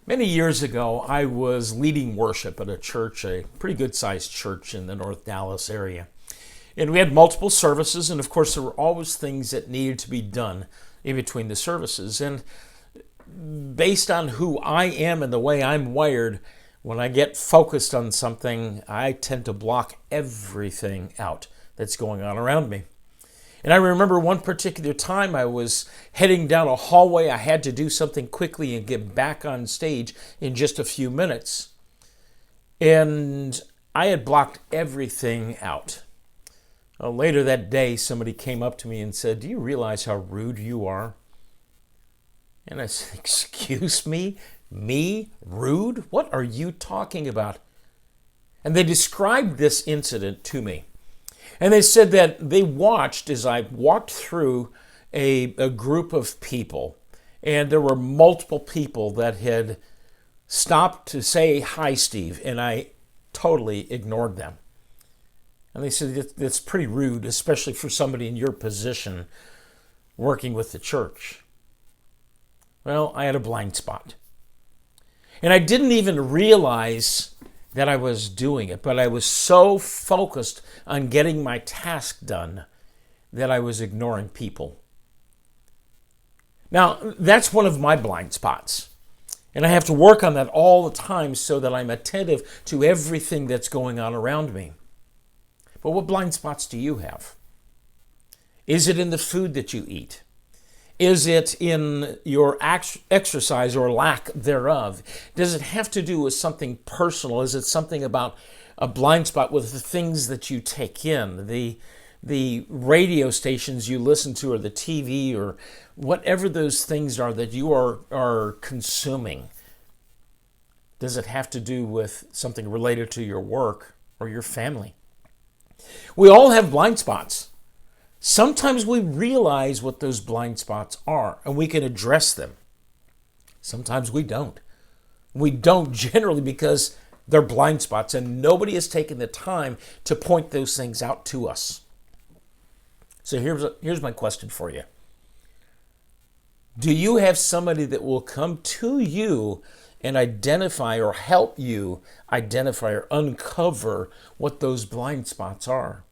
Many years ago, I was leading worship at a church, a pretty good sized church in the North Dallas area. And we had multiple services, and of course, there were always things that needed to be done in between the services. And based on who I am and the way I'm wired, when I get focused on something, I tend to block everything out that's going on around me. And I remember one particular time I was heading down a hallway. I had to do something quickly and get back on stage in just a few minutes. And I had blocked everything out. Later that day, somebody came up to me and said, "Do you realize how rude you are?" And I said, "Excuse me? Me? Rude? What are you talking about?" And they described this incident to me. And they said that they watched as I walked through a group of people, and there were multiple people that had stopped to say, "Hi, Steve," and I totally ignored them. And they said, "That's pretty rude, especially for somebody in your position working with the church." Well, I had a blind spot. And I didn't even realize that I was doing it, but I was so focused on getting my task done that I was ignoring people. Now, that's one of my blind spots. And I have to work on that all the time so that I'm attentive to everything that's going on around me. But what blind spots do you have? Is it in the food that you eat? Is it in your exercise or lack thereof? Does it have to do with something personal? Is it something about a blind spot with the things that you take in, the radio stations you listen to, or the TV, or whatever those things are that you are consuming? Does it have to do with something related to your work or your family? We all have blind spots. Sometimes we realize what those blind spots are and we can address them. Sometimes we don't. We don't generally because they're blind spots and nobody has taken the time to point those things out to us. So here's my question for you. Do you have somebody that will come to you and identify or help you identify or uncover what those blind spots are?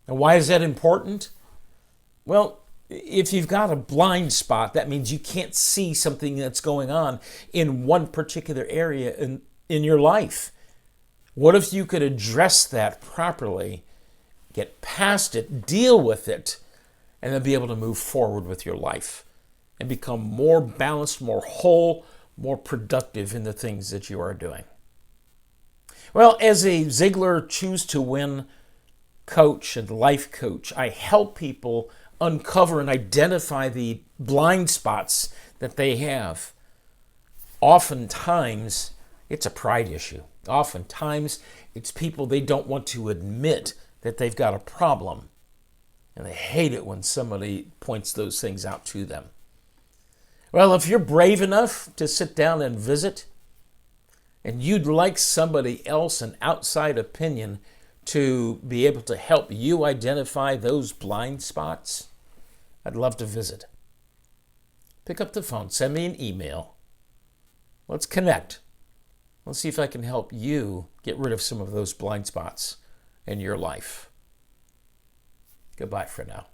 And why is that important? Well, if you've got a blind spot, that means you can't see something that's going on in one particular area in your life. What if you could address that properly, get past it, deal with it, and then be able to move forward with your life and become more balanced, more whole, more productive in the things that you are doing? Well, as a Ziglar Choose to Win coach and life coach, I help people uncover and identify the blind spots that they have. Oftentimes, it's a pride issue. Oftentimes, it's people they don't want to admit that they've got a problem. And they hate it when somebody points those things out to them. Well, if you're brave enough to sit down and visit, and you'd like somebody else, an outside opinion, to be able to help you identify those blind spots, I'd love to visit. Pick up the phone, send me an email. Let's connect. Let's see if I can help you get rid of some of those blind spots in your life. Goodbye for now.